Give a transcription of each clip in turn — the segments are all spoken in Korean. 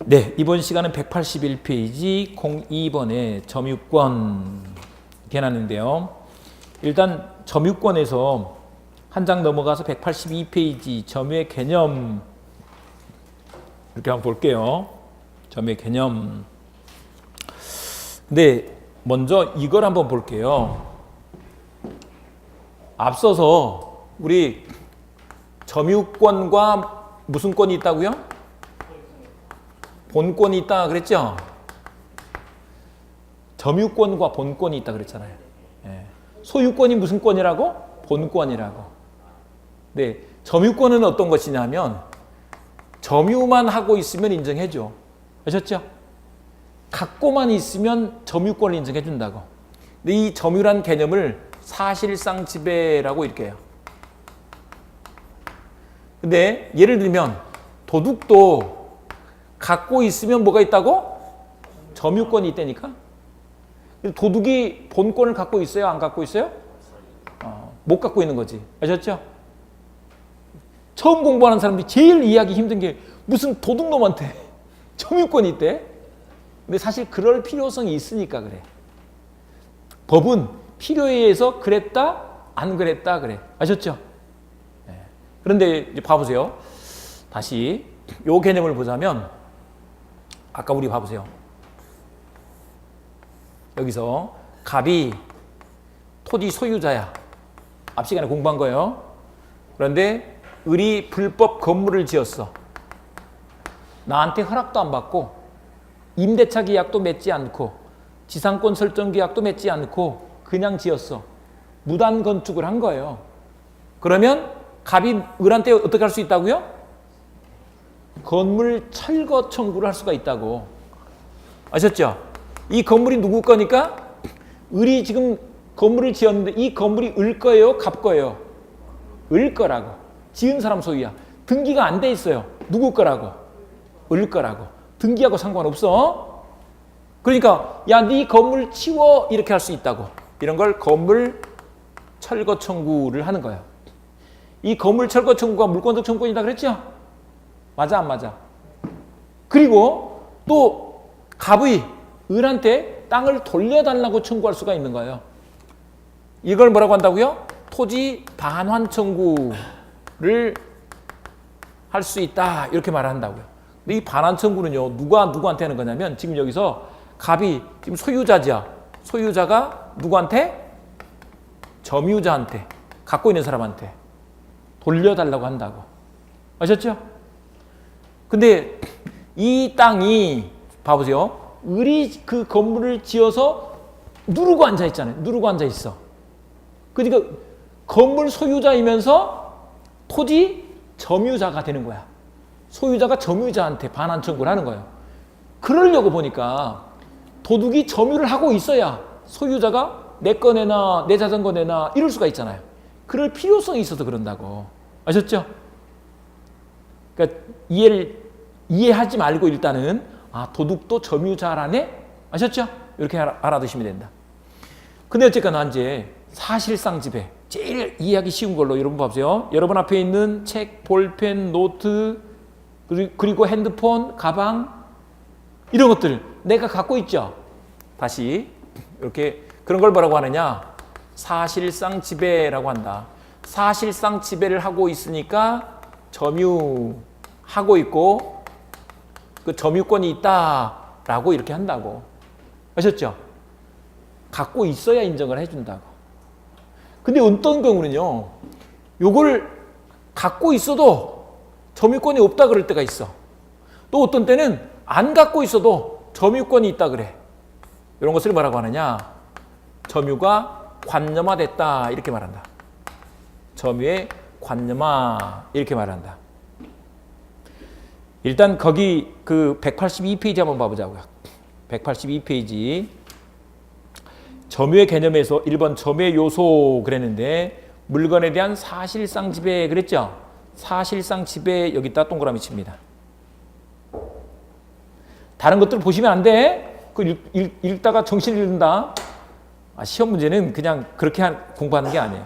네, 이번 시간은 181페이지 02번의 점유권 개놨는데요. 일단 점유권에서 한 장 넘어가서 182페이지 점유의 개념 이렇게 한번 볼게요. 점유의 개념. 근데 먼저 이걸 한번 볼게요. 앞서서 우리 점유권과 무슨 권이 있다고요? 본권이 있다 그랬죠? 점유권과 본권이 있다 그랬잖아요. 예. 소유권이 무슨 권이라고? 본권이라고. 네, 점유권은 어떤 것이냐면 점유만 하고 있으면 인정해줘. 아셨죠? 갖고만 있으면 점유권을 인정해 준다고. 근데 이 점유란 개념을 사실상 지배라고 이렇게 해요. 근데 예를 들면 도둑도 갖고 있으면 뭐가 있다고? 점유권이 있다니까. 도둑이 본권을 갖고 있어요? 안 갖고 있어요? 못 갖고 있는 거지. 아셨죠? 처음 공부하는 사람들이 제일 이해하기 힘든 게 무슨 도둑놈한테 점유권이 있대? 근데 사실 그럴 필요성이 있으니까 그래. 법은 필요에 의해서 그랬다, 안 그랬다 그래. 아셨죠? 네. 그런데 이제 봐보세요. 다시 요 개념을 보자면 아까 우리 봐보세요. 여기서 갑이 토지 소유자야. 앞 시간에 공부한 거예요. 그런데 을이 불법 건물을 지었어. 나한테 허락도 안 받고 임대차 계약도 맺지 않고 지상권 설정 계약도 맺지 않고 그냥 지었어. 무단 건축을 한 거예요. 그러면 갑이 을한테 어떻게 할 수 있다고요? 건물 철거 청구를 할 수가 있다고. 아셨죠? 이 건물이 누구 거니까? 을이 지금 건물을 지었는데 이 건물이 을 거예요? 갑 거예요? 을 거라고. 지은 사람 소유야. 등기가 안 돼 있어요. 누구 거라고? 을 거라고. 등기하고 상관없어. 그러니까 야, 네 건물 치워 이렇게 할 수 있다고. 이런 걸 건물 철거 청구를 하는 거예요. 이 건물 철거 청구가 물권적 청구권이다 그랬죠? 맞아 안 맞아? 그리고 또 갑의 을한테 땅을 돌려달라고 청구할 수가 있는 거예요. 이걸 뭐라고 한다고요? 토지 반환 청구를 할 수 있다 이렇게 말한다고요. 근데 이 반환 청구는요 누가 누구한테 하는 거냐면 지금 여기서 갑이 지금 소유자지야. 소유자가 누구한테? 점유자한테, 갖고 있는 사람한테 돌려달라고 한다고. 아셨죠? 근데 이 땅이 봐보세요. 을이 그 건물을 지어서 누르고 앉아 있잖아요. 누르고 앉아 있어. 그러니까 건물 소유자이면서 토지 점유자가 되는 거야. 소유자가 점유자한테 반환 청구를 하는 거예요. 그러려고 보니까 도둑이 점유를 하고 있어야 소유자가 내 거 내놔, 내 자전거 내놔 이럴 수가 있잖아요. 그럴 필요성이 있어서 그런다고. 아셨죠? 그러니까 이해하지 말고 일단은 도둑도 점유자라네? 아셨죠? 이렇게 알아두시면 된다. 근데 어쨌거나 이제 사실상 지배 제일 이해하기 쉬운 걸로 여러분 봐보세요. 여러분 앞에 있는 책, 볼펜, 노트 그리고 핸드폰, 가방 이런 것들 내가 갖고 있죠. 다시 이렇게 그런 걸 뭐라고 하느냐? 사실상 지배라고 한다. 사실상 지배를 하고 있으니까 점유하고 있고 그 점유권이 있다라고 이렇게 한다고. 아셨죠? 갖고 있어야 인정을 해준다고. 근데 어떤 경우는요. 요걸 갖고 있어도 점유권이 없다 그럴 때가 있어. 또 어떤 때는 안 갖고 있어도 점유권이 있다 그래. 이런 것을 뭐라고 하느냐? 점유가 관념화됐다 이렇게 말한다. 점유의 관념화 이렇게 말한다. 일단 거기 그 182페이지 한번 봐보자고요. 182페이지 점유의 개념에서 1번 점유의 요소 그랬는데 물건에 대한 사실상 지배 그랬죠? 사실상 지배 여기다 동그라미 칩니다. 다른 것들 보시면 안 돼. 그 읽다가 정신 잃는다. 시험 문제는 그냥 그렇게 공부하는 게 아니에요.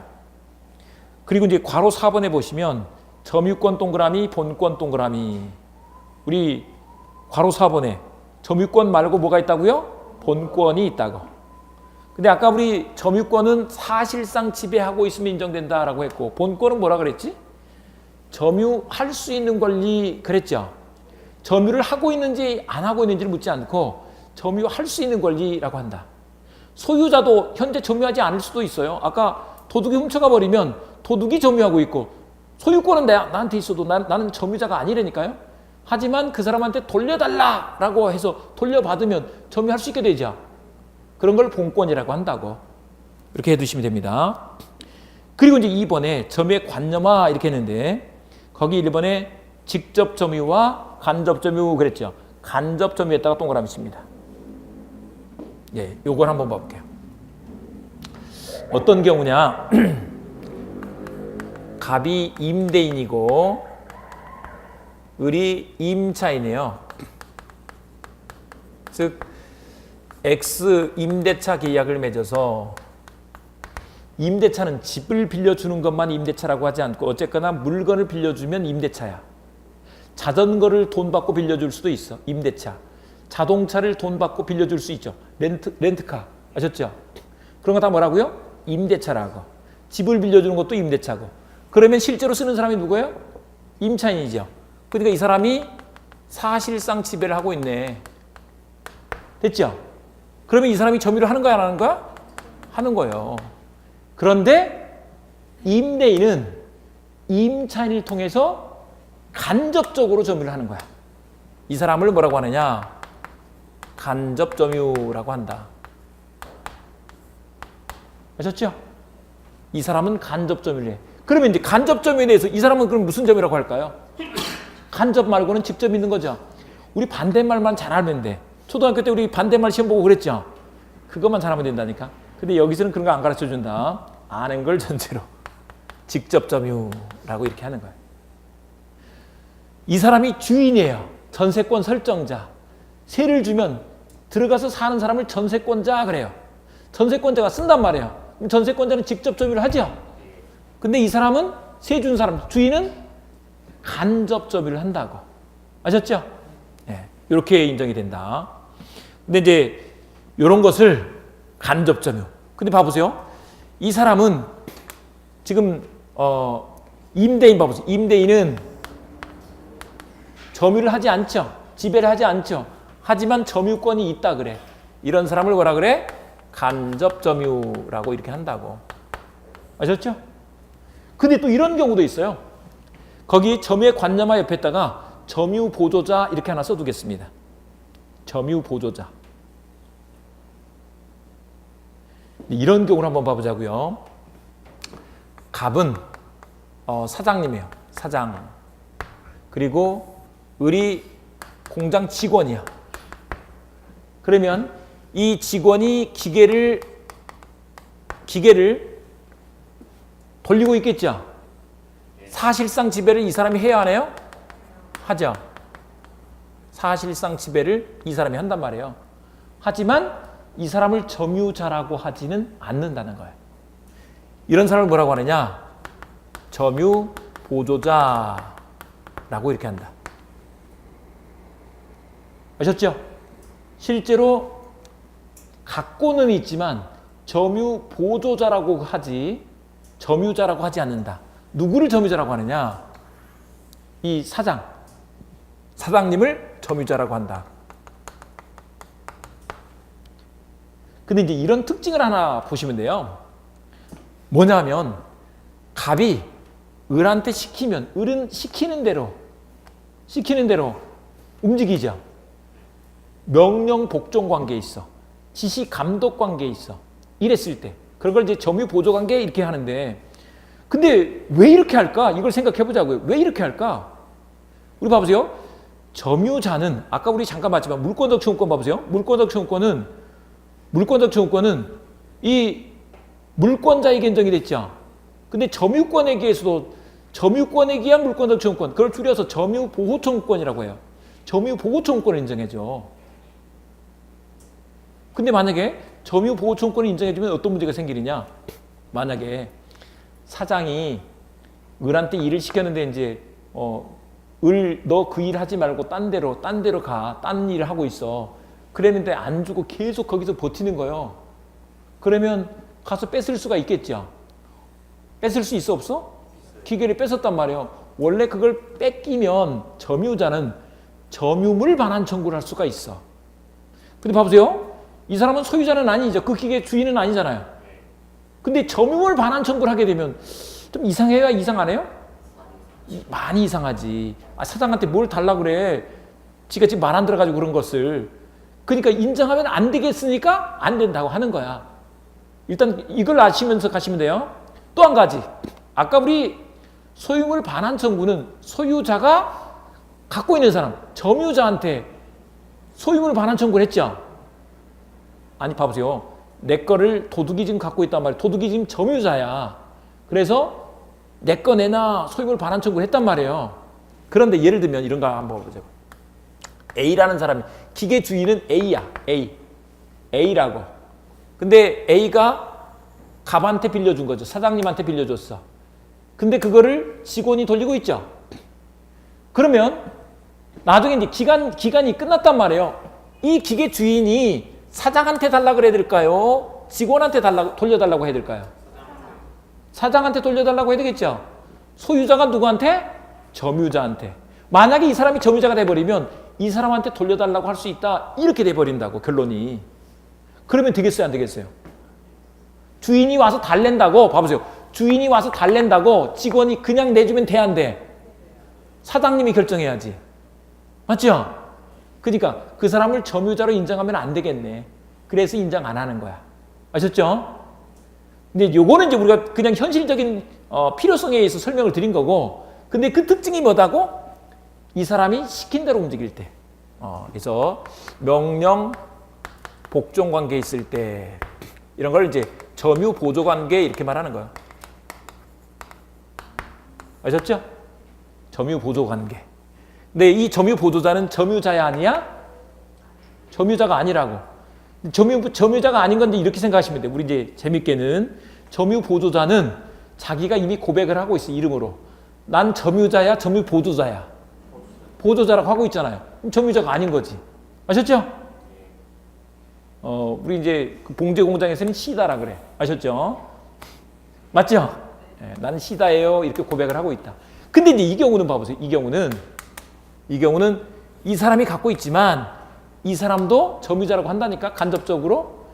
그리고 이제 괄호 4번에 보시면 점유권 동그라미, 본권 동그라미. 우리 괄호 4번에 점유권 말고 뭐가 있다고요? 본권이 있다고. 근데 아까 우리 점유권은 사실상 지배하고 있으면 인정된다라고 했고 본권은 뭐라 그랬지? 점유할 수 있는 권리 그랬죠. 점유를 하고 있는지 안 하고 있는지를 묻지 않고 점유할 수 있는 권리라고 한다. 소유자도 현재 점유하지 않을 수도 있어요. 아까 도둑이 훔쳐가 버리면 도둑이 점유하고 있고 소유권은 나한테 있어도 나는 점유자가 아니라니까요. 하지만 그 사람한테 돌려달라라고 해서 돌려받으면 점유할 수 있게 되죠. 그런 걸 본권이라고 한다고. 이렇게 해두시면 됩니다. 그리고 이제 2번에 점유의 관념화 이렇게 했는데 거기 1번에 직접 점유와 간접 점유 그랬죠. 간접 점유에다가 동그라미 칩니다. 예, 요걸 한번 봐볼게요. 어떤 경우냐? 갑이 임대인이고 을이 임차인이에요. 즉 X 임대차 계약을 맺어서 임대차는 집을 빌려주는 것만 임대차라고 하지 않고 어쨌거나 물건을 빌려주면 임대차야. 자전거를 돈 받고 빌려줄 수도 있어. 임대차. 자동차를 돈 받고 빌려줄 수 있죠. 렌트카. 아셨죠? 그런 거 다 뭐라고요? 임대차라고. 집을 빌려주는 것도 임대차고. 그러면 실제로 쓰는 사람이 누구예요? 임차인이죠. 그러니까 이 사람이 사실상 지배를 하고 있네. 됐죠? 그러면 이 사람이 점유를 하는 거야, 안 하는 거야? 하는 거예요. 그런데 임대인은 임차인을 통해서 간접적으로 점유를 하는 거야. 이 사람을 뭐라고 하느냐? 간접 점유라고 한다. 아셨죠? 이 사람은 간접 점유를 해. 그러면 이제 간접 점유에 대해서 이 사람은 그럼 무슨 점유라고 할까요? 간접 말고는 직접 있는 거죠. 우리 반대말만 잘 알면 돼. 초등학교 때 우리 반대말 시험 보고 그랬죠? 그것만 잘하면 된다니까. 근데 여기서는 그런 거 안 가르쳐 준다. 아는 걸 전제로. 직접 점유라고 이렇게 하는 거예요. 이 사람이 주인이에요. 전세권 설정자. 세를 주면 들어가서 사는 사람을 전세권자 그래요. 전세권자가 쓴단 말이에요. 그럼 전세권자는 직접 점유를 하죠. 근데 이 사람은 세 준 사람, 주인은 간접 점유를 한다고. 아셨죠? 네, 이렇게 인정이 된다. 근데 이제 이런 것을 간접 점유. 근데 봐보세요. 이 사람은 지금 임대인 봐보세요. 임대인은 점유를 하지 않죠. 지배를 하지 않죠. 하지만 점유권이 있다 그래. 이런 사람을 뭐라 그래? 간접 점유라고 이렇게 한다고. 아셨죠? 근데 또 이런 경우도 있어요. 거기 점유의 관념화 옆에다가 점유 보조자 이렇게 하나 써두겠습니다. 점유 보조자. 이런 경우를 한번 봐보자고요. 갑은 사장님이에요. 사장. 그리고 을이 공장 직원이야. 그러면 이 직원이 기계를 돌리고 있겠죠. 사실상 지배를 이 사람이 해야 하나요? 하죠. 사실상 지배를 이 사람이 한단 말이에요. 하지만 이 사람을 점유자라고 하지는 않는다는 거예요. 이런 사람을 뭐라고 하느냐? 점유 보조자라고 이렇게 한다. 아셨죠? 실제로 갖고는 있지만 점유 보조자라고 하지 점유자라고 하지 않는다. 누구를 점유자라고 하느냐? 이 사장님을 점유자라고 한다. 근데 이제 이런 특징을 하나 보시면 돼요. 뭐냐면 갑이 을한테 시키면 을은 시키는 대로 움직이죠. 명령 복종 관계에 있어. 지시 감독 관계에 있어. 이랬을 때 그런 걸 이제 점유 보조 관계 이렇게 하는데 근데 왜 이렇게 할까? 이걸 생각해 보자고요. 왜 이렇게 할까? 우리 봐보세요. 점유자는 아까 우리 잠깐 봤지만 물권적 채무권 봐보세요. 물권적 채무권은 이 물권자에게 인정이 됐죠. 근데 점유권에게에서도 점유권에 기한 물권적 채무권 그걸 줄여서 점유보호청구권이라고 해요. 점유보호청구권을 인정해줘. 근데 만약에 점유보호청구권을 인정해주면 어떤 문제가 생기느냐? 만약에 사장이 을한테 일을 시켰는데 이제 너 그 일 하지 말고 딴 데로 가. 딴 일을 하고 있어. 그랬는데 안 주고 계속 거기서 버티는 거예요. 그러면 가서 뺏을 수가 있겠죠. 뺏을 수 있어 없어? 기계를 뺏었단 말이에요. 원래 그걸 뺏기면 점유자는 점유물 반환 청구를 할 수가 있어. 근데 봐보세요. 이 사람은 소유자는 아니죠. 그 기계 주인은 아니잖아요. 근데 점유물 반환 청구를 하게 되면 좀 이상해요? 이상 안 해요? 많이 이상하지. 사장한테 뭘 달라고 그래. 지가 지금 말 안 들어가지고 그런 것을. 그러니까 인정하면 안 되겠으니까 안 된다고 하는 거야. 일단 이걸 아시면서 가시면 돼요. 또 한 가지. 아까 우리 소유물 반환 청구는 소유자가 갖고 있는 사람, 점유자한테 소유물 반환 청구를 했죠. 아니 봐보세요. 내 거를 도둑이 지금 갖고 있단 말이에요. 도둑이 지금 점유자야. 그래서 내 거 내놔 소유물 반환 청구를 했단 말이에요. 그런데 예를 들면 이런 거 한번 보죠. A라는 사람이 기계 주인은 A야. A라고. 근데 A가 갑한테 빌려준 거죠. 사장님한테 빌려줬어. 근데 그거를 직원이 돌리고 있죠. 그러면 나중에 이제 기간이 끝났단 말이에요. 이 기계 주인이 사장한테 달라 그래야 될까요? 직원한테 돌려달라고 해야 될까요? 사장한테 돌려달라고 해야 되겠죠. 소유자가 누구한테? 점유자한테. 만약에 이 사람이 점유자가 돼버리면 이 사람한테 돌려달라고 할 수 있다. 이렇게 돼버린다고 결론이. 그러면 되겠어요? 안 되겠어요? 주인이 와서 달랜다고. 봐보세요. 주인이 와서 달랜다고 직원이 그냥 내주면 돼 안 돼? 사장님이 결정해야지. 맞죠? 그러니까 그 사람을 점유자로 인정하면 안 되겠네. 그래서 인정 안 하는 거야. 아셨죠? 근데 요거는 이제 우리가 그냥 현실적인 필요성에 의해서 설명을 드린 거고, 근데 그 특징이 뭐다고? 이 사람이 시킨 대로 움직일 때. 그래서 명령 복종 관계 있을 때 이런 걸 이제 점유 보조 관계 이렇게 말하는 거예요. 아셨죠? 점유 보조 관계. 근데 이 점유 보조자는 점유자야 아니야? 점유자가 아니라고. 점유자가 아닌 건데 이렇게 생각하시면 돼요. 우리 이제 재밌게는 점유 보조자는 자기가 이미 고백을 하고 있어. 이름으로. 난 점유자야, 점유 보조자야. 보조자라고 하고 있잖아요. 그럼 점유자가 아닌 거지. 아셨죠? 우리 이제 그 봉제 공장에서는 시다라 그래. 아셨죠? 맞죠? 네, 나는 시다예요. 이렇게 고백을 하고 있다. 근데 이제 이 경우는 봐보세요. 이 경우는 이 사람이 갖고 있지만 이 사람도 점유자라고 한다니까 간접적으로.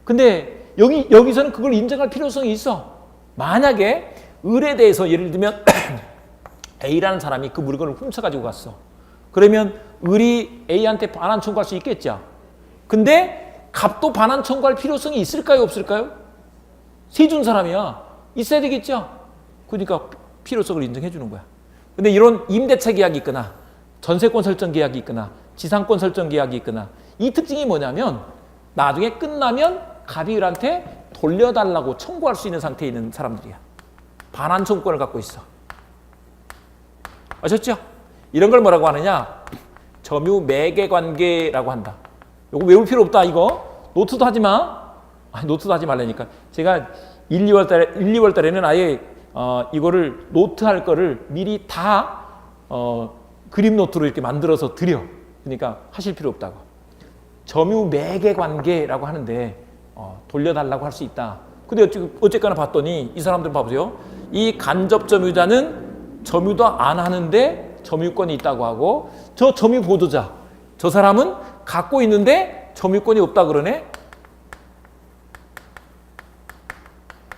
근데 여기서는 그걸 인정할 필요성이 있어. 만약에 을에 대해서 예를 들면 A라는 사람이 그 물건을 훔쳐가지고 갔어. 그러면 을이 A한테 반환 청구할 수 있겠죠. 근데 갑도 반환 청구할 필요성이 있을까요? 없을까요? 세 준 사람이야. 있어야 되겠죠. 그러니까 필요성을 인정해 주는 거야. 근데 이런 임대차 계약이 있거나 전세권 설정 계약이 있거나 지상권 설정 계약이 있거나 이 특징이 뭐냐면 나중에 끝나면 갑이 을한테 돌려달라고 청구할 수 있는 상태에 있는 사람들이야. 반환 청구권을 갖고 있어. 아셨죠? 이런 걸 뭐라고 하느냐? 점유 매개 관계라고 한다. 요거 외울 필요 없다 이거. 노트도 하지 마. 노트도 하지 말라니까. 제가 1, 2월 달에는 아예 이거를 노트 할 거를 미리 다 그림 노트로 이렇게 만들어서 드려. 그러니까 하실 필요 없다고. 점유 매개 관계라고 하는데 돌려달라고 할 수 있다. 근데 어쨌거나 봤더니 이 사람들 봐보세요. 이 간접 점유자는 점유도 안 하는데 점유권이 있다고 하고, 저 점유 보조자, 저 사람은 갖고 있는데 점유권이 없다 그러네.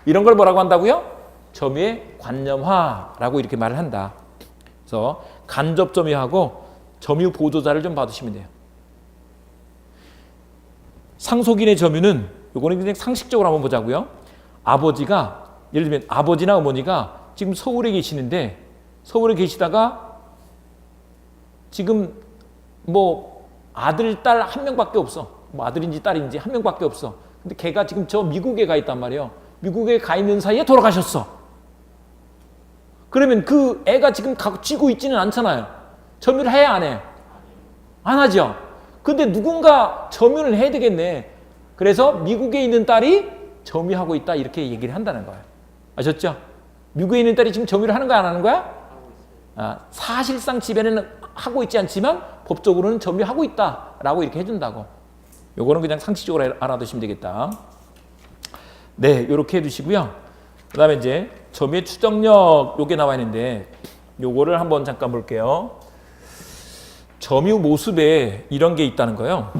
이런 걸 뭐라고 한다고요? 점유의 관념화라고 이렇게 말을 한다. 그래서 간접 점유하고 점유 보조자를 좀 봐두시면 돼요. 상속인의 점유는 요거는 그냥 상식적으로 한번 보자고요. 아버지가 예를 들면 아버지나 어머니가 지금 서울에 계시는데 서울에 계시다가 지금 뭐 아들, 딸 한 명밖에 없어. 뭐 아들인지 딸인지 한 명밖에 없어. 근데 걔가 지금 저 미국에 가 있단 말이에요. 미국에 가 있는 사이에 돌아가셨어. 그러면 그 애가 지금 쥐고 있지는 않잖아요. 점유를 해야 안 해? 안 하죠. 근데 누군가 점유를 해야 되겠네. 그래서 미국에 있는 딸이 점유하고 있다 이렇게 얘기를 한다는 거예요. 아셨죠? 미국에 있는 딸이 지금 점유를 하는 거야 안 하는 거야? 사실상 지배는 하고 있지 않지만 법적으로는 점유하고 있다라고 이렇게 해준다고. 요거는 그냥 상식적으로 알아두시면 되겠다. 네, 이렇게 해두시고요. 그 다음에 이제 점유의 추정력 요게 나와 있는데 요거를 한번 잠깐 볼게요. 점유 모습에 이런 게 있다는 거예요.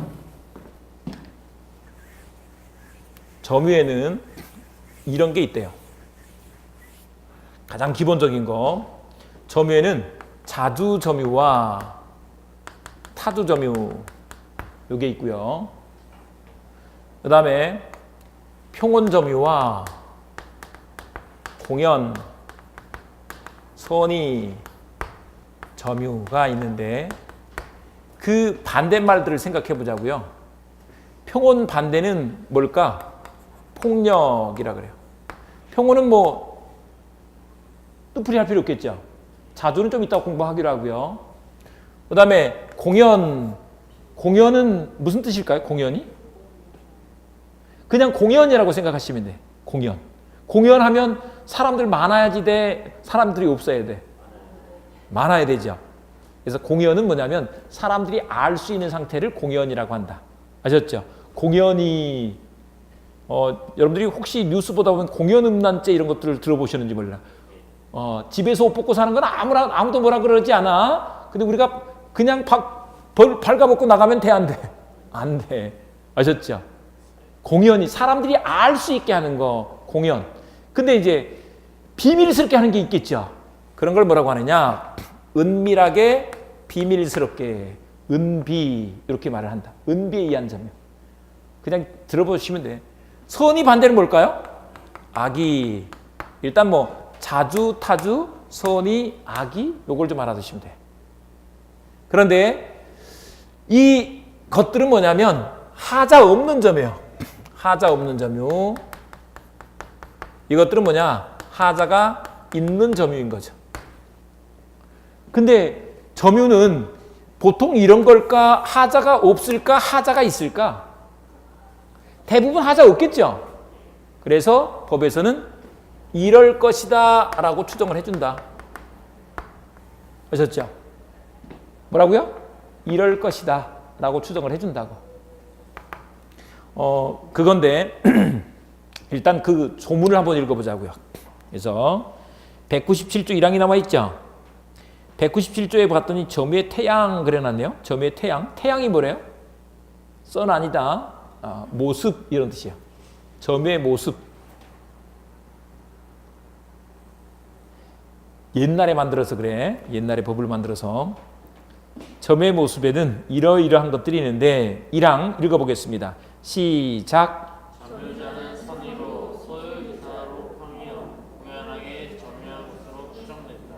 점유에는 이런 게 있대요. 가장 기본적인 거. 점유에는 자주 점유와 타주 점유 요게 있고요. 그 다음에 평온 점유와 공연, 선의 점유가 있는데 그 반대말들을 생각해 보자고요. 평온 반대는 뭘까? 폭력이라 그래요. 평온은 뭐 뜻풀이 할 필요 없겠죠. 자주는 좀 이따 공부하기로 하고요. 그 다음에 공연은 무슨 뜻일까요? 공연이? 그냥 공연이라고 생각하시면 돼. 공연하면 사람들 많아야지 돼? 사람들이 없어야 돼? 많아야 되죠. 그래서 공연은 뭐냐면 사람들이 알 수 있는 상태를 공연이라고 한다. 아셨죠? 공연이 여러분들이 혹시 뉴스 보다 보면 공연음란죄 이런 것들을 들어보셨는지 몰라. 집에서 옷 벗고 사는 건 아무도 뭐라 그러지 않아. 근데 우리가 그냥 발가벗고 나가면 돼, 안 돼? 안 돼. 아셨죠? 공연이 사람들이 알 수 있게 하는 거, 공연. 근데 이제 비밀스럽게 하는 게 있겠죠. 그런 걸 뭐라고 하느냐? 은밀하게, 비밀스럽게, 은비 이렇게 말을 한다. 은비에 의한 점유. 그냥 들어보시면 돼. 선의 반대는 뭘까요? 악의. 일단 뭐 자주, 타주, 선의, 악의 요걸 좀 알아두시면 돼. 그런데 이 것들은 뭐냐면 하자 없는 점이에요. 하자 없는 점유. 이것들은 뭐냐? 하자가 있는 점유인 거죠. 근데 점유는 보통 이런 걸까? 하자가 없을까? 하자가 있을까? 대부분 하자 없겠죠. 그래서 법에서는 이럴 것이다 라고 추정을 해준다. 아셨죠? 뭐라고요? 이럴 것이다 라고 추정을 해준다고. 그건데 일단 그 조문을 한번 읽어보자고요. 그래서 197조 1항이 나와 있죠. 197조에 봤더니 점유의 태양 그래놨네요. 점유의 태양. 태양이 뭐래요? 선 아니다. 모습 이런 뜻이에요. 점유의 모습. 옛날에 만들어서 그래. 옛날에 법을 만들어서. 점유의 모습에는 이러이러한 것들이 있는데 1항 읽어보겠습니다. 시작. 점유자는 선의로 소유이사로 평이요 공연하게 점유한 것으로 추정된다.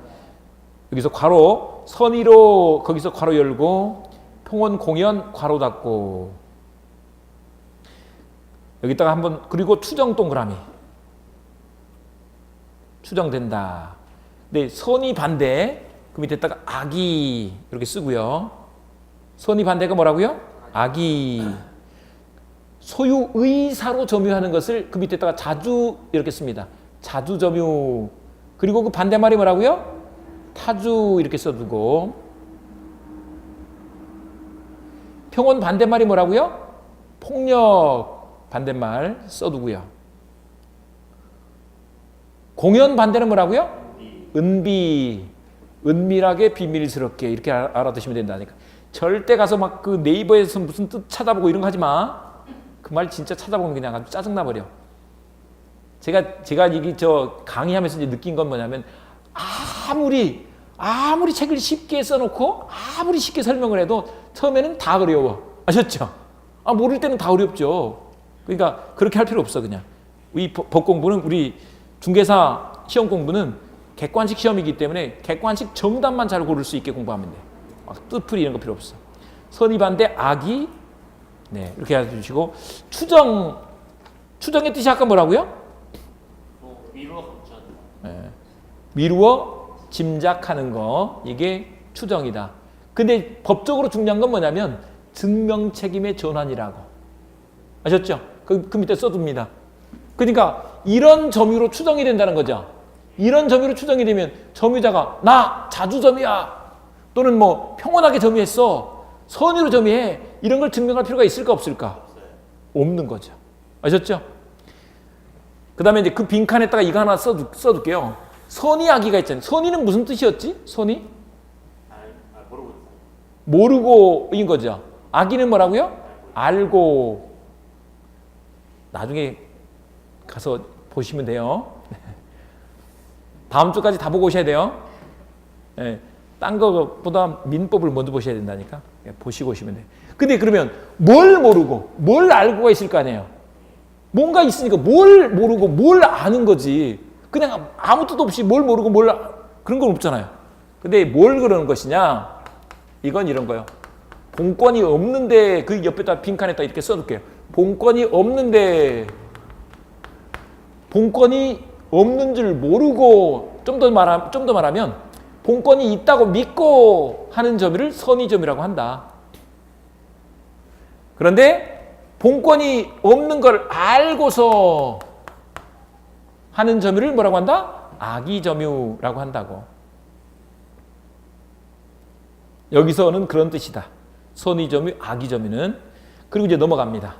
여기서 괄호 선의로 거기서 괄호 열고 평온 공연 괄호 닫고 여기다가 한번 그리고 추정 동그라미 추정된다. 근데 선의 반대 그 밑에다가 악의 이렇게 쓰고요. 선의 반대가 뭐라고요? 악의. 소유의사로 점유하는 것을 그 밑에다가 자주 이렇게 씁니다. 자주 점유. 그리고 그 반대말이 뭐라고요? 타주 이렇게 써두고. 평온 반대말이 뭐라고요? 폭력 반대말 써두고요. 공연 반대는 뭐라고요? 은비. 은밀하게 비밀스럽게 이렇게 알아두시면 된다니까. 절대 가서 막 그 네이버에서 무슨 뜻 찾아보고 이런 거 하지 마. 그 말 진짜 찾아보면 그냥 아주 짜증나 버려. 제가 이게 강의하면서 이제 느낀 건 뭐냐면 아무리 책을 쉽게 써놓고 아무리 쉽게 설명을 해도 처음에는 다 어려워. 아셨죠? 모를 때는 다 어렵죠. 그러니까 그렇게 할 필요 없어 그냥. 이 법 공부는 우리 중개사 시험 공부는 객관식 시험이기 때문에 객관식 정답만 잘 고를 수 있게 공부하면 돼. 막 뜻풀이 이런 거 필요 없어. 선의 반대 악의 네 이렇게 해주시고 추정의 뜻이 아까 뭐라고요? 미루어 검증. 네. 미루어 짐작하는 거 이게 추정이다. 근데 법적으로 중요한 건 뭐냐면 증명 책임의 전환이라고. 아셨죠? 그 밑에 써둡니다. 그러니까 이런 점유로 추정이 된다는 거죠. 이런 점유로 추정이 되면 점유자가 나 자주점유야 또는 뭐 평온하게 점유했어 선의로 점유해 이런 걸 증명할 필요가 있을까 없을까? 없는 거죠. 아셨죠? 그 다음에 이제 그 빈칸에다가 이거 하나 써둘게요. 선의 악의가 있잖아요. 선의는 무슨 뜻이었지? 선의? 모르고 있어요. 모르고인 거죠. 악의는 뭐라고요? 알고. 나중에 가서 보시면 돼요. 다음 주까지 다 보고 오셔야 돼요. 예, 딴 거보다 민법을 먼저 보셔야 된다니까. 예, 보시고 오시면 돼요. 근데 그러면 뭘 모르고 뭘 알고가 있을 거 아니에요. 뭔가 있으니까 뭘 모르고 뭘 아는 거지. 그냥 아무 뜻 없이 뭘 모르고 그런 건 없잖아요. 근데 뭘 그러는 것이냐? 이건 이런 거예요. 본권이 없는데 그 옆에다 빈칸에다 이렇게 써둘게요. 본권이 없는데 본권이 없는 줄 모르고 좀 더 말하면 본권이 있다고 믿고 하는 점유를 선의점유라고 한다. 그런데 본권이 없는 걸 알고서 하는 점유를 뭐라고 한다? 악의점유라고 한다고. 여기서는 그런 뜻이다. 선의점유, 악의점유는. 그리고 이제 넘어갑니다.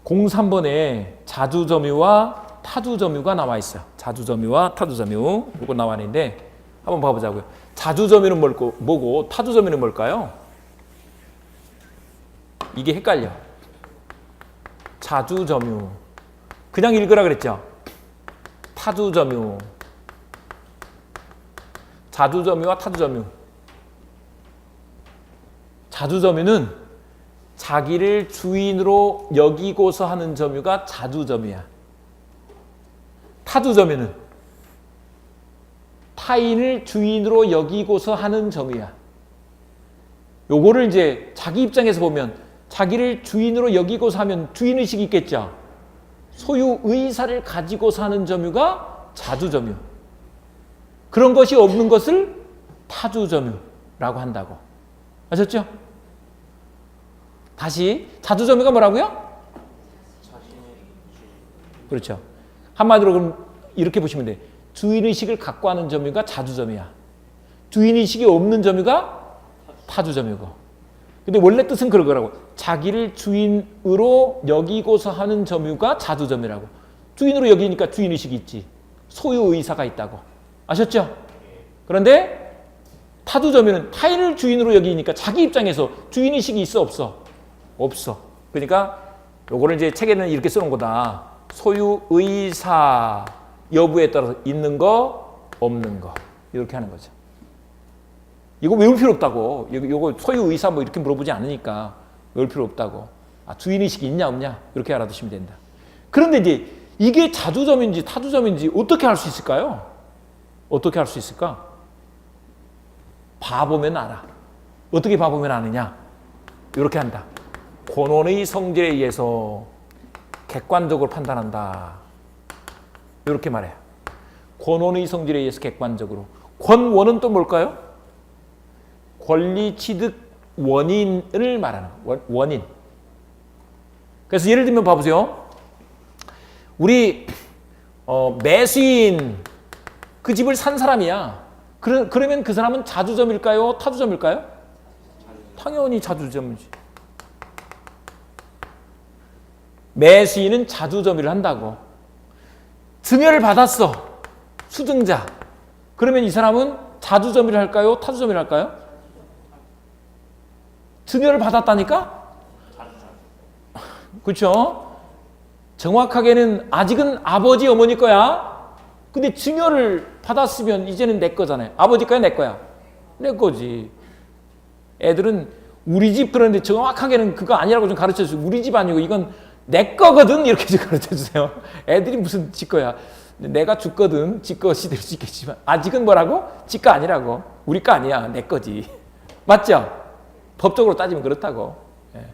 03번에 자주점유와 타주점유가 나와 있어요. 자주점유와 타주점유. 이거 나와 있는데 한번 봐보자고요. 자주점유는 뭐고 타주점유는 뭘까요? 이게 헷갈려. 자주점유. 그냥 읽으라 그랬죠. 타주점유. 자주점유와 타주점유. 자주점유는 자기를 주인으로 여기고서 하는 점유가 자주점유야. 타주점유는 타인을 주인으로 여기고서 하는 점유야. 요거를 이제 자기 입장에서 보면 자기를 주인으로 여기고서 하면 주인의식이 있겠죠. 소유 의사를 가지고서 하는 점유가 자주점유. 그런 것이 없는 것을 타주점유라고 한다고. 아셨죠? 다시 자주점유가 뭐라고요? 자신의 주인. 그렇죠. 한마디로 그럼 이렇게 보시면 돼. 주인의식을 갖고 하는 점유가 자주점유야. 주인의식이 없는 점유가 타주점유고. 근데 원래 뜻은 그런 거라고. 자기를 주인으로 여기고서 하는 점유가 자주점유라고. 주인으로 여기니까 주인의식이 있지. 소유의사가 있다고. 아셨죠? 그런데 타주점유는 타인을 주인으로 여기니까 자기 입장에서 주인의식이 있어 없어? 없어. 그러니까 요거를 이제 책에는 이렇게 써놓은 거다. 소유의사 여부에 따라서 있는 거 없는 거 이렇게 하는 거죠. 이거 외울 필요 없다고. 이거 소유의사 뭐 이렇게 물어보지 않으니까 외울 필요 없다고. 아, 주인의식이 있냐 없냐 이렇게 알아두시면 된다. 그런데 이제 이게 자주점인지 타주점인지 어떻게 알 수 있을까요? 어떻게 알 수 있을까? 봐보면 알아. 어떻게 봐보면 아느냐? 이렇게 한다. 권원의 성질에 의해서 객관적으로 판단한다. 이렇게 말해요. 권원의 성질에 의해서 객관적으로. 권원은 또 뭘까요? 권리 취득 원인을 말하는 원인. 그래서 예를 들면 봐보세요. 우리 매수인 그 집을 산 사람이야. 그러면 그 사람은 자주점일까요? 타주점일까요? 당연히 자주점이지. 매수인은 자주점유를 한다고. 증여를 받았어. 수증자. 그러면 이 사람은 자주점유를 할까요? 타주점유를 할까요? 증여를 받았다니까? 그렇죠? 정확하게는 아직은 아버지 어머니 거야. 근데 증여를 받았으면 이제는 내 거잖아요. 아버지 거야 내 거야? 내 거지. 애들은 우리 집 그러는데 정확하게는 그거 아니라고 좀 가르쳐주세요. 우리 집 아니고 이건 내 거거든 이렇게 좀 가르쳐주세요. 애들이 무슨 지 거야. 내가 줬거든. 지 것이 될 수 있겠지만 아직은 뭐라고? 지 거 아니라고. 우리 거 아니야. 내 거지. 맞죠? 법적으로 따지면 그렇다고. 예.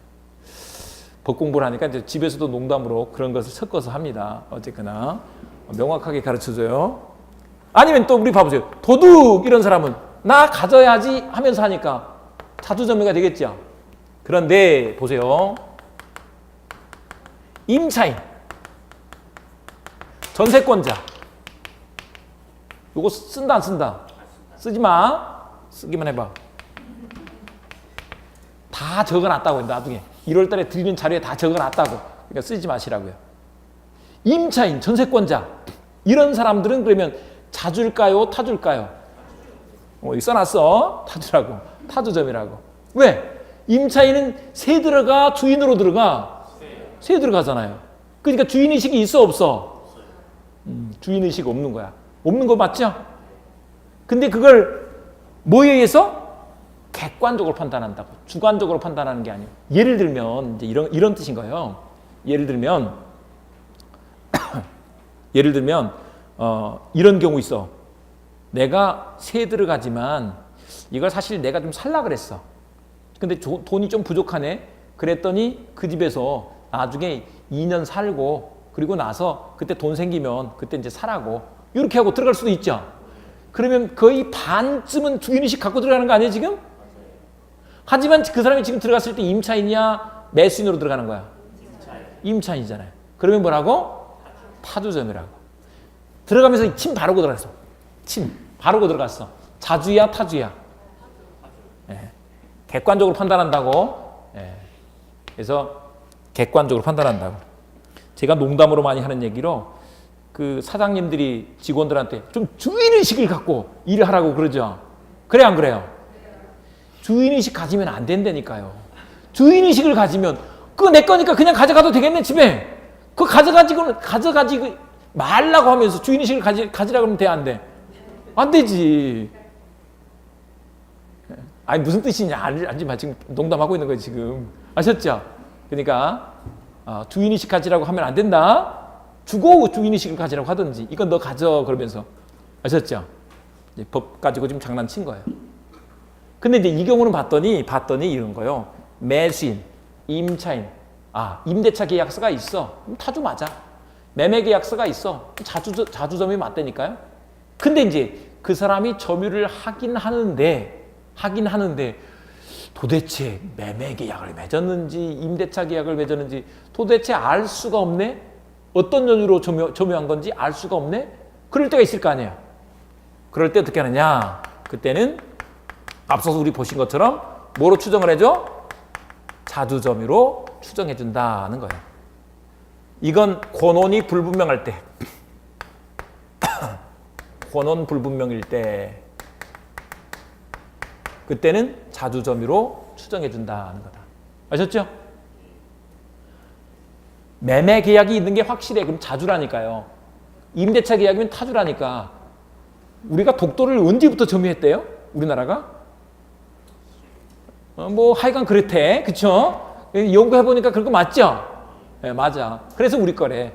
법 공부를 하니까 이제 집에서도 농담으로 그런 것을 섞어서 합니다. 어쨌거나 명확하게 가르쳐줘요. 아니면 또 우리 봐보세요. 도둑 이런 사람은 나 가져야지 하면서 하니까 자주점유가 되겠죠. 그런데 보세요. 임차인 전세권자. 요거 쓴다 안 쓴다? 쓰지 마. 쓰기만 해봐. 다 적어놨다고 나중에 1월 달에 드리는 자료에 다 적어놨다고. 그러니까 쓰지 마시라고요. 임차인, 전세권자 이런 사람들은 그러면 자주일까요? 타주일까요? 여기 써놨어. 타주라고. 타주점이라고. 왜? 임차인은 세 들어가 주인으로 들어가? 세 들어가잖아요. 그러니까 주인의식이 있어 없어? 주인의식 없는 거야. 없는 거 맞죠? 근데 그걸 뭐에 의해서? 객관적으로 판단한다고. 주관적으로 판단하는 게 아니에요. 예를 들면 이제 이런 뜻인 거예요. 예를 들면 이런 경우 있어. 내가 세 들어가지만 이걸 사실 내가 좀 살라 그랬어. 근데 돈이 좀 부족하네. 그랬더니 그 집에서 나중에 2년 살고 그리고 나서 그때 돈 생기면 그때 이제 사라고 이렇게 하고 들어갈 수도 있죠. 그러면 거의 반쯤은 주인의식 갖고 들어가는 거 아니에요 지금? 하지만 그 사람이 지금 들어갔을 때 임차인이야 매수인으로 들어가는 거야? 임차인이잖아요. 그러면 뭐라고? 타주점이라고. 들어가면서 침 바르고 들어갔어. 침 바르고 들어갔어. 자주야 타주야? 예. 객관적으로 판단한다고. 예. 그래서 객관적으로 판단한다고. 제가 농담으로 많이 하는 얘기로 그 사장님들이 직원들한테 좀 주인의식을 갖고 일을 하라고 그러죠. 그래 안 그래요? 주인의식 가지면 안 된다니까요. 주인의식을 가지면 그거 내 거니까 그냥 가져가도 되겠네 집에. 그거 가져가지 말라고 하면서 주인의식을 가지라고 하면 돼 안 돼? 안 되지. 아니 무슨 뜻이냐 알지 마. 지금 농담하고 있는 거예요 지금. 아셨죠? 그러니까 주인의식 가지라고 하면 안 된다. 주고 주인의식을 가지라고 하든지 이건 너 가져 그러면서. 아셨죠? 이제 법 가지고 지금 장난친 거예요. 근데 이제 이 경우는 봤더니 이런 거요. 매수인, 임차인, 임대차 계약서가 있어. 타주 맞아. 매매 계약서가 있어. 자주점이 맞다니까요. 근데 이제 그 사람이 점유를 하긴 하는데 도대체 매매 계약을 맺었는지 임대차 계약을 맺었는지 도대체 알 수가 없네. 어떤 연유로 점유한 건지 알 수가 없네. 그럴 때가 있을 거 아니에요. 그럴 때 어떻게 하느냐? 그때는 앞서서 우리 보신 것처럼 뭐로 추정을 해줘? 자주점유로 추정해 준다는 거예요. 이건 권원이 불분명할 때 권원 불분명일 때 그때는 자주점유로 추정해 준다는 거다. 아셨죠? 매매 계약이 있는 게 확실해. 그럼 자주라니까요. 임대차 계약이면 타주라니까. 우리가 독도를 언제부터 점유했대요? 우리나라가? 뭐 하여간 그렇대. 그쵸? 연구해보니까 그런 거 맞죠? 네, 맞아. 그래서 우리 거래.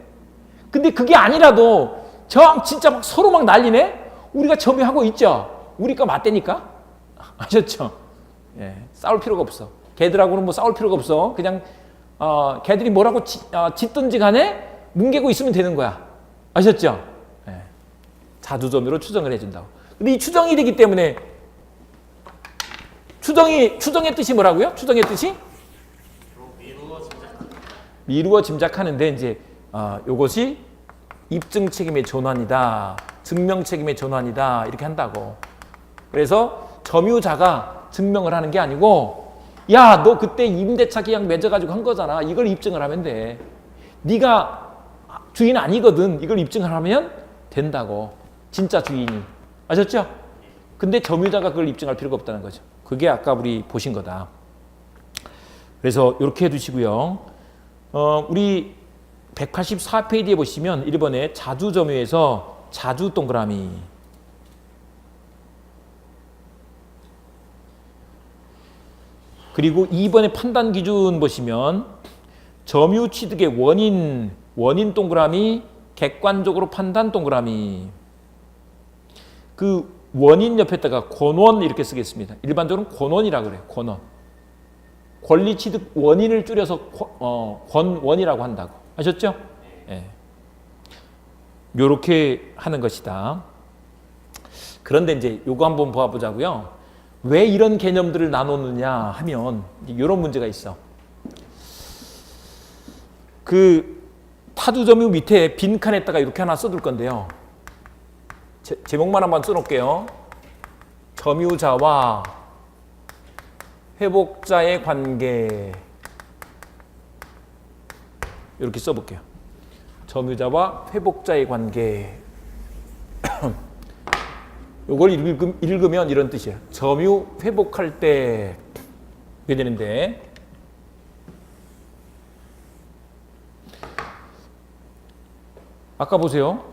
근데 그게 아니라도 진짜 막 서로 막 난리네? 우리가 점유하고 있죠? 우리 거 맞대니까? 아셨죠? 예, 싸울 필요가 없어. 걔들하고는 뭐 싸울 필요가 없어. 그냥 걔들이 뭐라고 짓든지 간에 뭉개고 있으면 되는 거야. 아셨죠? 예, 자주점유로 추정을 해준다고. 근데 이 추정이 되기 때문에 추정의 뜻이 뭐라고요? 추정의 뜻이? 미루어 짐작하는데 이제 요것이 입증 책임의 전환이다. 증명 책임의 전환이다. 이렇게 한다고. 그래서 점유자가 증명을 하는 게 아니고 야, 너 그때 임대차 계약 맺어가지고 한 거잖아. 이걸 입증을 하면 돼. 네가 주인 아니거든. 이걸 입증을 하면 된다고. 진짜 주인이. 아셨죠? 근데 점유자가 그걸 입증할 필요가 없다는 거죠. 그게 아까 우리 보신 거다. 그래서 이렇게 해두시고요. 우리 184페이지에 보시면 1번에 자주점유에서 자주 동그라미. 그리고 2번의 판단 기준 보시면 점유 취득의 원인 동그라미, 객관적으로 판단 동그라미. 그 원인 옆에다가 권원 이렇게 쓰겠습니다. 일반적으로는 권원이라고 그래요. 권원. 권리 취득 원인을 줄여서 권원이라고 한다고. 아셨죠? 예. 요렇게 하는 것이다. 그런데 이제 요거 한번 보아보자고요. 왜 이런 개념들을 나누느냐 하면 이런 문제가 있어. 그 타두점유 밑에 빈칸에다가 이렇게 하나 써둘 건데요. 제목만 한번 써놓을게요. 점유자와 회복자의 관계. 이렇게 써볼게요. 점유자와 회복자의 관계. 이걸 읽으면 이런 뜻이에요. 점유 회복할 때 이게 되는데, 아까 보세요.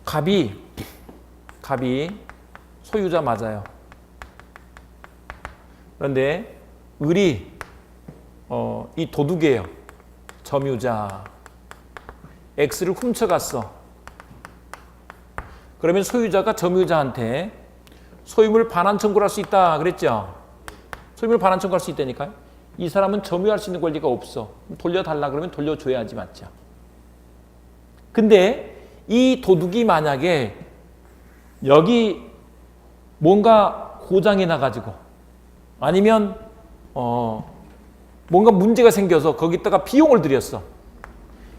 갑이 소유자 맞아요. 그런데 을이 이 도둑이에요. 점유자. X를 훔쳐갔어. 그러면 소유자가 점유자한테 소유물 반환 청구를 할 수 있다 그랬죠? 소유물 반환 청구할 수 있다니까요. 이 사람은 점유할 수 있는 권리가 없어. 돌려달라 그러면 돌려줘야지, 맞죠? 근데 이 도둑이 만약에 여기 뭔가 고장이 나가지고 아니면 뭔가 문제가 생겨서 거기다가 비용을 들였어.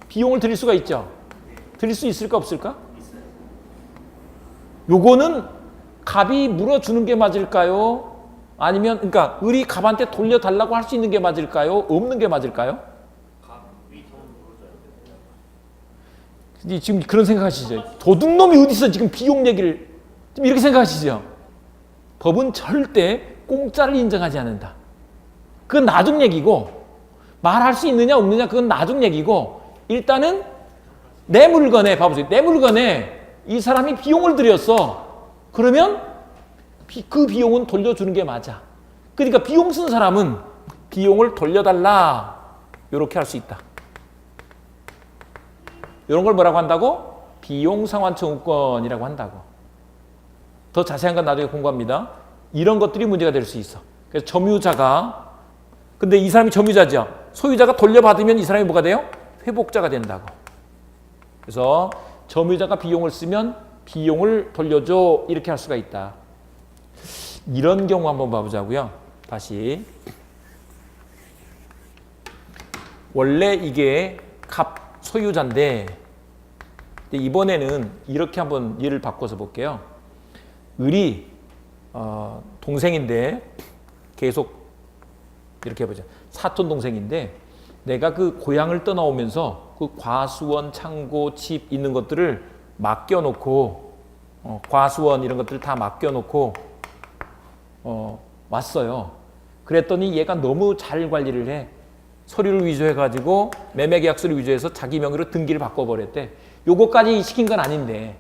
비용을 들일 수가 있죠? 들일 수 있을까 없을까? 요거는 갑이 물어주는 게 맞을까요? 아니면 그러니까 을이 갑한테 돌려달라고 할 수 있는 게 맞을까요? 없는 게 맞을까요? 갑이 돈 물어줘야 돼요. 근데 지금 그런 생각하시죠? 도둑놈이 어디서 지금 비용 얘기를 지금 이렇게 생각하시죠? 법은 절대 공짜를 인정하지 않는다. 그건 나중 얘기고, 말할 수 있느냐 없느냐 그건 나중 얘기고, 일단은 내 물건에 봐보세요. 내 물건에 이 사람이 비용을 들였어. 그러면 그 비용은 돌려주는 게 맞아. 그러니까 비용 쓴 사람은 비용을 돌려달라 이렇게 할 수 있다. 이런 걸 뭐라고 한다고? 비용상환청구권이라고 한다고. 더 자세한 건 나중에 공부합니다. 이런 것들이 문제가 될 수 있어. 그래서 점유자가, 근데 이 사람이 점유자죠. 소유자가 돌려받으면 이 사람이 뭐가 돼요? 회복자가 된다고. 그래서 점유자가 비용을 쓰면 비용을 돌려줘 이렇게 할 수가 있다. 이런 경우 한번 봐보자고요. 다시. 원래 이게 갑 소유자인데 이번에는 이렇게 한번 예를 바꿔서 볼게요. 을이 동생인데 계속 이렇게 해보자. 사촌 동생인데 내가 그 고향을 떠나오면서 그 과수원, 창고, 집 있는 것들을 맡겨놓고 과수원 이런 것들을 다 맡겨놓고 왔어요. 그랬더니 얘가 너무 잘 관리를 해. 서류를 위조해가지고 매매계약서를 위조해서 자기 명의로 등기를 바꿔버렸대. 요거까지 시킨 건 아닌데.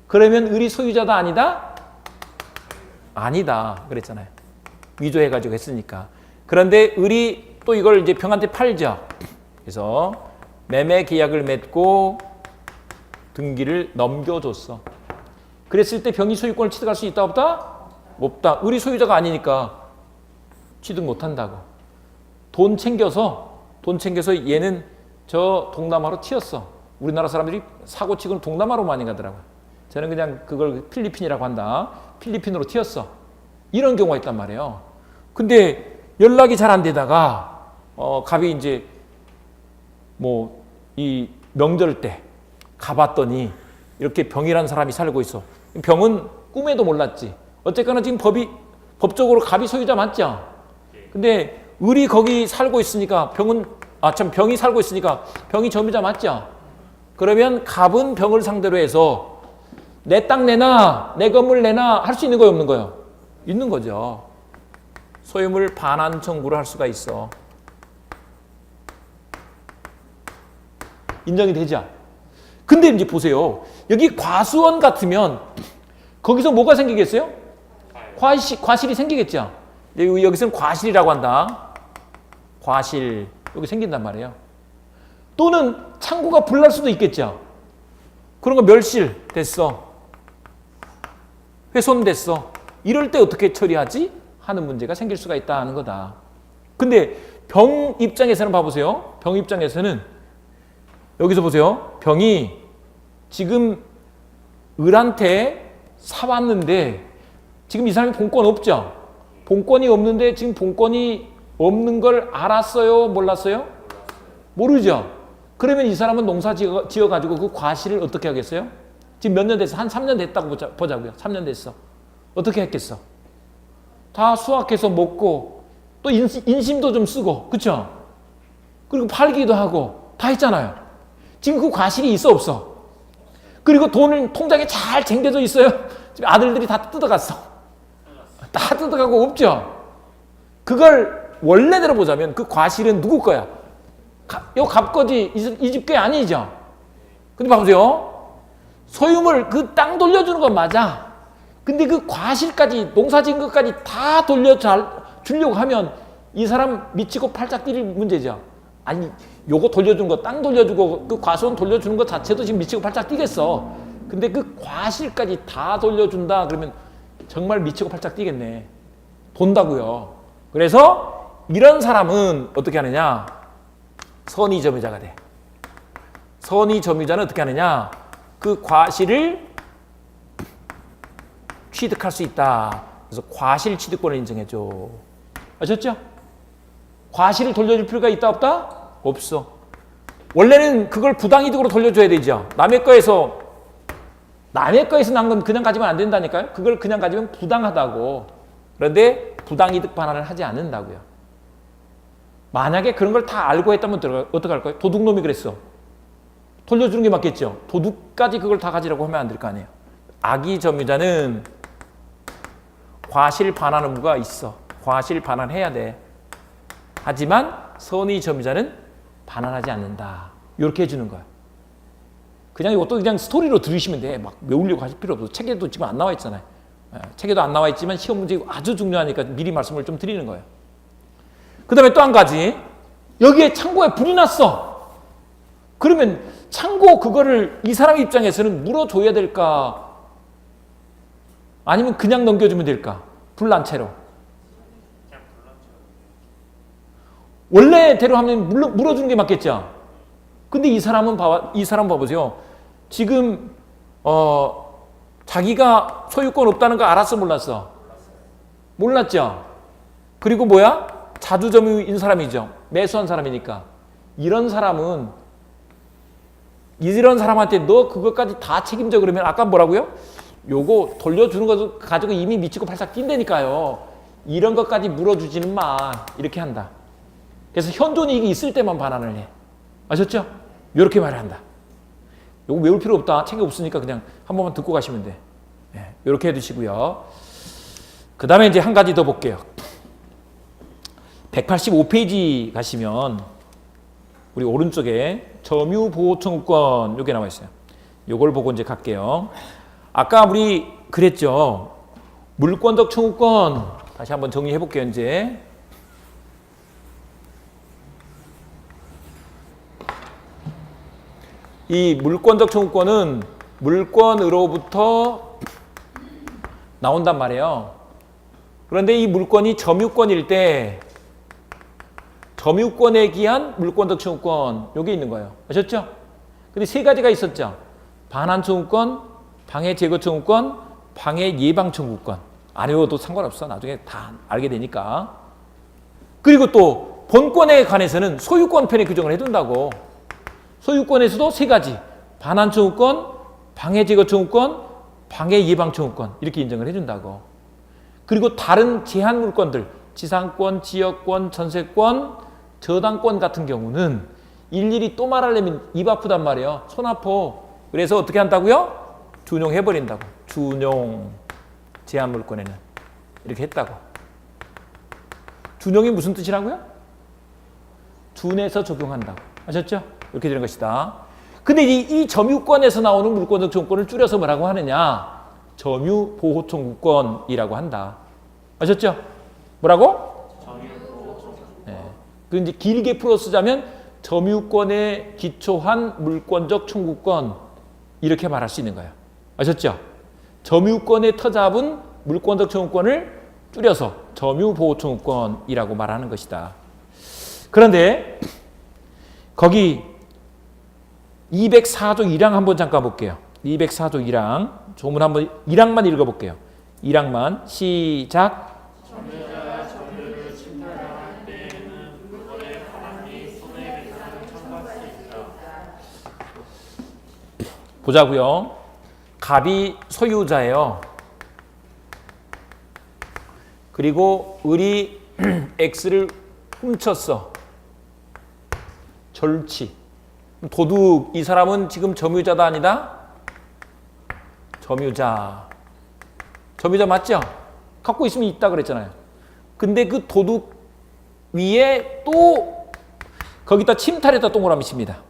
그러면 을이 소유자다 아니다? 아니다 그랬잖아요. 위조해가지고 했으니까. 그런데 을이 또 이걸 이제 병한테 팔죠. 그래서 매매 계약을 맺고 등기를 넘겨줬어. 그랬을 때 병이 소유권을 취득할 수 있다 없다? 없다. 을이 소유자가 아니니까 취득 못한다고. 돈 챙겨서 얘는 저 동남아로 튀었어. 우리나라 사람들이 사고치고는 동남아로 많이 가더라고요. 저는 그냥 그걸 필리핀이라고 한다. 필리핀으로 튀었어. 이런 경우가 있단 말이에요. 근데 연락이 잘 안 되다가 갑이 이제 뭐 이 명절 때 가봤더니 이렇게 병이라는 사람이 살고 있어. 병은 꿈에도 몰랐지. 어쨌거나 지금 법적으로 갑이 소유자 맞죠? 근데 을이 거기 살고 있으니까 병이 살고 있으니까 병이 점유자 맞죠? 그러면 갑은 병을 상대로 해서 내 땅 내놔, 내 건물 내놔 할 수 있는 거예요, 없는 거예요? 있는 거죠. 소유물 반환 청구를 할 수가 있어. 인정이 되죠? 근데 이제 보세요. 여기 과수원 같으면 거기서 뭐가 생기겠어요? 과실이 생기겠죠? 여기서는 과실이라고 한다. 과실. 여기 생긴단 말이에요. 또는 창고가 불날 수도 있겠죠? 그런 거 멸실 됐어. 훼손됐어. 이럴 때 어떻게 처리하지? 하는 문제가 생길 수가 있다는 거다. 근데 병 입장에서는 봐보세요. 병 입장에서는 여기서 보세요. 병이 지금 을한테 사왔는데 지금 이 사람이 본권 없죠? 본권이 없는데 지금 본권이 없는 걸 알았어요? 몰랐어요? 모르죠. 그러면 이 사람은 농사 지어가지고 그 과실을 어떻게 하겠어요? 지금 몇 년 됐어? 한 3년 됐다고 보자고요. 3년 됐어. 어떻게 했겠어? 다 수확해서 먹고 또 인심도 좀 쓰고, 그쵸? 그리고 팔기도 하고 다 했잖아요. 지금 그 과실이 있어 없어? 그리고 돈을 통장에 잘 쟁겨져 있어요. 지금 아들들이 다 뜯어갔어. 다 뜯어가고 없죠. 그걸 원래대로 보자면 그 과실은 누구 거야? 요 갑거지 이 집 게 아니죠. 근데 봐보세요. 소유물 그 땅 돌려주는 건 맞아. 근데 그 과실까지 농사 지은 것까지 다 주려고 하면 이 사람 미치고 팔짝 뛰릴 문제죠. 아니 요거 돌려준 거 땅 돌려주고 그 과수원 돌려주는 것 자체도 지금 미치고 팔짝 뛰겠어. 근데 그 과실까지 다 돌려준다 그러면 정말 미치고 팔짝 뛰겠네. 돈다고요. 그래서 이런 사람은 어떻게 하느냐? 선의점유자가 돼. 선의점유자는 어떻게 하느냐? 그 과실을 취득할 수 있다. 그래서 과실 취득권을 인정해줘. 아셨죠? 과실을 돌려줄 필요가 있다 없다? 없어. 원래는 그걸 부당이득으로 돌려줘야 되죠. 남의 거에서 난 건 그냥 가지면 안 된다니까요. 그걸 그냥 가지면 부당하다고. 그런데 부당이득 반환을 하지 않는다고요. 만약에 그런 걸 다 알고 했다면 어떡할 거예요? 도둑놈이 그랬어. 돌려주는 게 맞겠죠. 도둑까지 그걸 다 가지라고 하면 안 될 거 아니에요. 악의 점유자는 과실 반환 의무가 있어. 과실 반환해야 돼. 하지만 선의 점유자는 반환하지 않는다. 이렇게 해주는 거야. 그냥 이것도 그냥 스토리로 들으시면 돼. 막 외우려고 하실 필요 없어. 책에도 지금 안 나와 있잖아요. 책에도 안 나와 있지만 시험 문제 아주 중요하니까 미리 말씀을 좀 드리는 거예요. 그 다음에 또 한 가지. 여기에 창고에 불이 났어. 그러면 창고 그거를 이 사람 입장에서는 물어줘야 될까? 아니면 그냥 넘겨주면 될까? 불난 채로. 원래대로 하면 물어주는 게 맞겠죠? 근데 이 사람 봐보세요. 지금, 자기가 소유권 없다는 거 알았어, 몰랐어? 몰랐죠? 그리고 뭐야? 자주점유인 사람이죠. 매수한 사람이니까. 이런 사람한테 너 그것까지 다 책임져 그러면 아까 뭐라고요? 요거 돌려주는 거 가지고 이미 미치고 팔짝 뛴다니까요. 이런 것까지 물어주지는 마. 이렇게 한다. 그래서 현존이익이 있을 때만 반환을 해. 아셨죠? 이렇게 말을 한다. 요거 외울 필요 없다. 책이 없으니까 그냥 한 번만 듣고 가시면 돼. 네, 이렇게 해두시고요. 그 다음에 이제 한 가지 더 볼게요. 185페이지 가시면 우리 오른쪽에 점유보호청구권 요게 나와 있어요. 요걸 보고 이제 갈게요. 아까 우리 그랬죠. 물권적 청구권 다시 한번 정리해 볼게요. 이제 이 물권적 청구권은 물권으로부터 나온단 말이에요. 그런데 이 물권이 점유권일 때 점유권에 기한 물권적 청구권 요게 있는 거예요. 아셨죠? 근데 세 가지가 있었죠. 반환 청구권, 방해 제거 청구권, 방해 예방 청구권. 안 외워도 상관없어. 나중에 다 알게 되니까. 그리고 또 본권에 관해서는 소유권 편에 규정을 해둔다고. 소유권에서도 세 가지. 반환 청구권, 방해 제거 청구권, 방해 예방 청구권 이렇게 인정을 해준다고. 그리고 다른 제한 물권들 지상권, 지역권, 전세권, 저당권 같은 경우는 일일이 또 말하려면 입 아프단 말이에요. 손 아파. 그래서 어떻게 한다고요? 준용해버린다고. 준용. 제한 물권에는. 이렇게 했다고. 준용이 무슨 뜻이라고요? 준해서 적용한다고. 아셨죠? 이렇게 되는 것이다. 근데 이 점유권에서 나오는 물권적 청구권을 줄여서 뭐라고 하느냐? 점유보호청구권이라고 한다. 아셨죠? 뭐라고? 그 이제 길게 풀어 쓰자면 점유권에 기초한 물권적 청구권 이렇게 말할 수 있는 거예요. 아셨죠? 점유권에 터잡은 물권적 청구권을 줄여서 점유보호청구권이라고 말하는 것이다. 그런데 거기 204조 1항 한번 잠깐 볼게요. 204조 1항 조문 한번 1항만 읽어볼게요. 1항만 시작. 점유자가 점유를 침탈할 때에는 물권의 반환 및 손해배상을 청구할 보자고요. 갑이 소유자예요. 그리고 을이 X를 훔쳤어. 절취. 도둑. 이 사람은 지금 점유자다 아니다? 점유자. 점유자 맞죠? 갖고 있으면 있다 그랬잖아요. 근데 그 도둑 위에 또 거기다 침탈에다 동그라미 칩니다.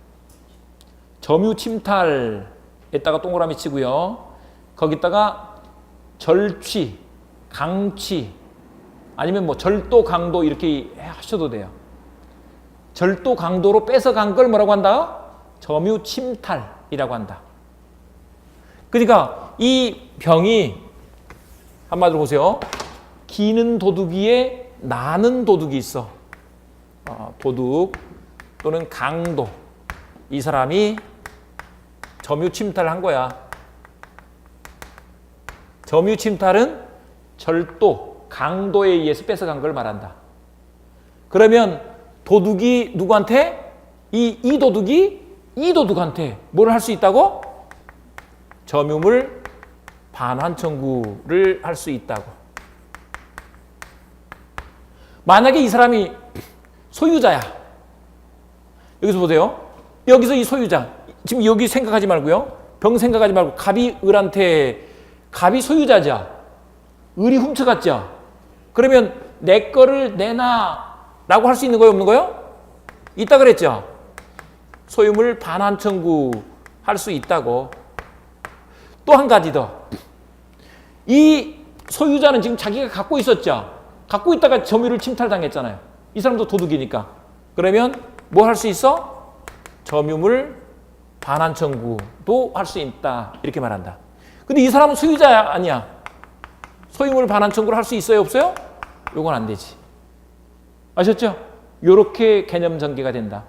점유 침탈에다가 동그라미 치고요. 거기다가 절취, 강취, 아니면 뭐 절도, 강도 이렇게 하셔도 돼요. 절도, 강도로 뺏어간 걸 뭐라고 한다? 점유 침탈이라고 한다. 그러니까 이 병이 한마디로 보세요. 기는 도둑이에 나는 도둑이 있어. 도둑 또는 강도. 이 사람이 점유 침탈을 한 거야. 점유 침탈은 절도, 강도에 의해서 뺏어간 걸 말한다. 그러면 도둑이 누구한테? 이 도둑이 이 도둑한테 뭘 할 수 있다고? 점유물 반환 청구를 할 수 있다고. 만약에 이 사람이 소유자야. 여기서 보세요. 여기서 이 소유자. 지금 여기 생각하지 말고요. 병 생각하지 말고 갑이 을한테, 갑이 소유자죠. 을이 훔쳐갔죠. 그러면 내 거를 내놔 라고 할 수 있는 거예요, 없는 거예요? 있다 그랬죠. 소유물 반환 청구 할 수 있다고. 또 한 가지 더. 이 소유자는 지금 자기가 갖고 있었죠. 갖고 있다가 점유를 침탈당했잖아요. 이 사람도 도둑이니까. 그러면 뭐 할 수 있어? 점유물 반환 청구도 할 수 있다. 이렇게 말한다. 근데 이 사람은 소유자야 아니야? 소유물 반환 청구를 할 수 있어요, 없어요? 요건 안 되지. 아셨죠? 요렇게 개념 전개가 된다.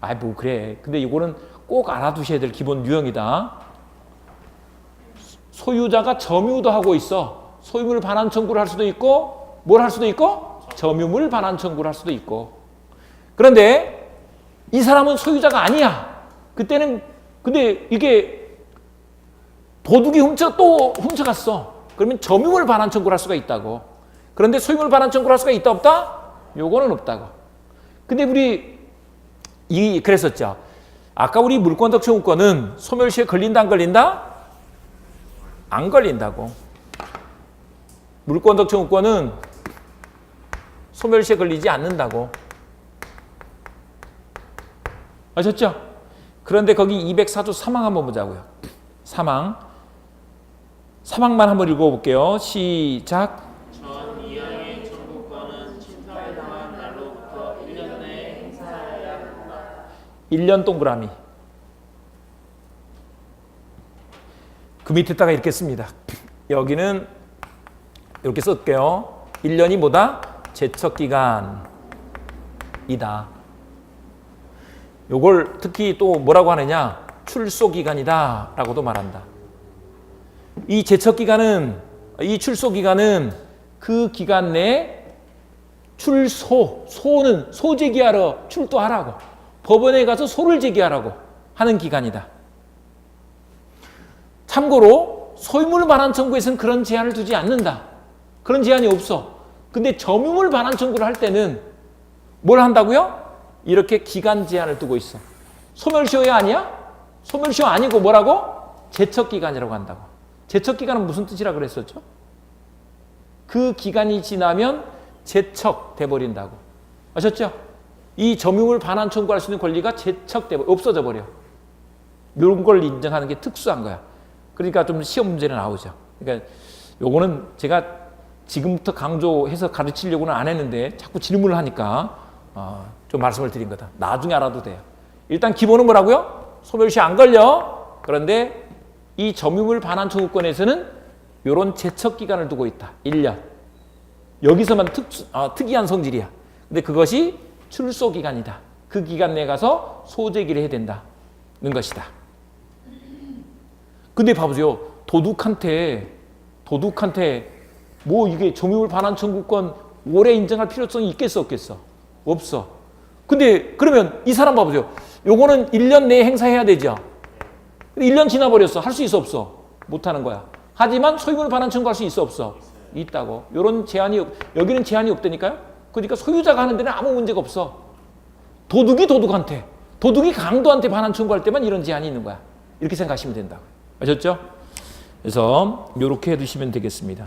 아이 뭐 그래. 근데 이거는 꼭 알아두셔야 될 기본 유형이다. 소유자가 점유도 하고 있어. 소유물 반환 청구를 할 수도 있고 뭘 할 수도 있고 점유물 반환 청구를 할 수도 있고. 그런데 이 사람은 소유자가 아니야. 그때는 근데 이게 도둑이 또 훔쳐갔어. 그러면 점유물 반환 청구를 할 수가 있다고. 그런데 소유물 반환 청구를 할 수가 있다 없다? 요거는 없다고. 근데 우리 그랬었죠. 아까 우리 물권적 청구권은 소멸시에 걸린다 안 걸린다? 안 걸린다고. 물권적 청구권은 소멸시에 걸리지 않는다고. 아셨죠? 그런데 거기 204조 사망 한번 보자고요. 사망만 한번 읽어볼게요. 시작. 전 이항의 청구권은 침탈당한 날로부터 1년 내에 행사해야 한다. 1년 동그라미. 그 밑에다가 이렇게 씁니다. 여기는 이렇게 쓸게요. 1년이 뭐다? 제척기간이다. 요걸 특히 또 뭐라고 하느냐? 출소기간이다 라고도 말한다. 이 제척기간은, 이 출소기간은 그 기간 내에 소는 소 제기하러 출두하라고, 법원에 가서 소를 제기하라고 하는 기간이다. 참고로 소유물 반환 청구에서는 그런 제한을 두지 않는다. 그런 제한이 없어. 근데 점유물 반환 청구를 할 때는 뭘 한다고요? 이렇게 기간 제한을 두고 있어. 소멸시효야 아니야? 소멸시효 아니고 뭐라고? 제척기간이라고 한다고. 제척기간은 무슨 뜻이라 그랬었죠? 그 기간이 지나면 제척돼 버린다고. 아셨죠? 이 점유물 반환 청구할 수 있는 권리가 없어져 버려. 이런 걸 인정하는 게 특수한 거야. 그러니까 좀 시험 문제는 나오죠. 그러니까 요거는 제가 지금부터 강조해서 가르치려고는 안 했는데 자꾸 질문을 하니까 좀 말씀을 드린 거다. 나중에 알아도 돼요. 일단 기본은 뭐라고요? 소멸시 안 걸려. 그런데 이 점유물 반환 청구권에서는 이런 제척 기간을 두고 있다. 1년. 여기서만 특이한 성질이야. 근데 그것이 출소 기간이다. 그 기간 내에 가서 소제기를 해야 된다는 것이다. 근데 봐보세요. 도둑한테 뭐 이게 점유물 반환 청구권 오래 인정할 필요성이 있겠어 없겠어? 없어. 근데 그러면 이 사람 봐보세요. 요거는 1년 내에 행사해야 되죠. 근데 1년 지나버렸어. 할 수 있어 없어? 못하는 거야. 하지만 소유물 반환 청구할 수 있어 없어? 있다고. 이런 제한이 여기는 제한이 없다니까요. 그러니까 소유자가 하는 데는 아무 문제가 없어. 도둑이 도둑한테, 도둑이 강도한테 반환 청구할 때만 이런 제한이 있는 거야. 이렇게 생각하시면 된다고. 아셨죠? 그래서 이렇게 해두시면 되겠습니다.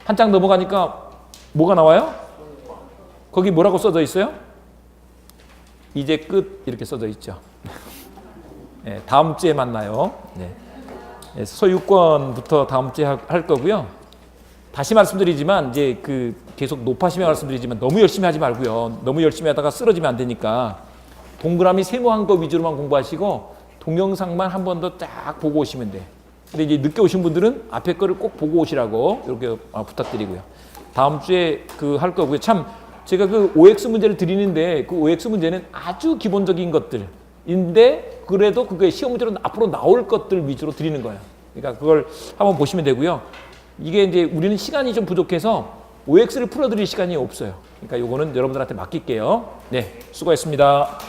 한 장 넘어가니까 뭐가 나와요? 거기 뭐라고 써져 있어요? 이제 끝 이렇게 써져 있죠. 네, 다음 주에 만나요. 네. 소유권부터 다음 주에 할 거고요. 다시 말씀드리지만 이제 계속 높아시면 말씀드리지만 너무 열심히 하지 말고요. 너무 열심히 하다가 쓰러지면 안 되니까 동그라미 세모한 거 위주로만 공부하시고 동영상만 한 번 더 쫙 보고 오시면 돼. 근데 이제 늦게 오신 분들은 앞에 거를 꼭 보고 오시라고 이렇게 부탁드리고요. 다음 주에 할 거고요. 참 제가 OX 문제를 드리는데 그 OX 문제는 아주 기본적인 것들인데 그래도 그게 시험 문제로 앞으로 나올 것들 위주로 드리는 거예요. 그러니까 그걸 한번 보시면 되고요. 이게 이제 우리는 시간이 좀 부족해서 OX를 풀어드릴 시간이 없어요. 그러니까 요거는 여러분들한테 맡길게요. 네, 수고했습니다.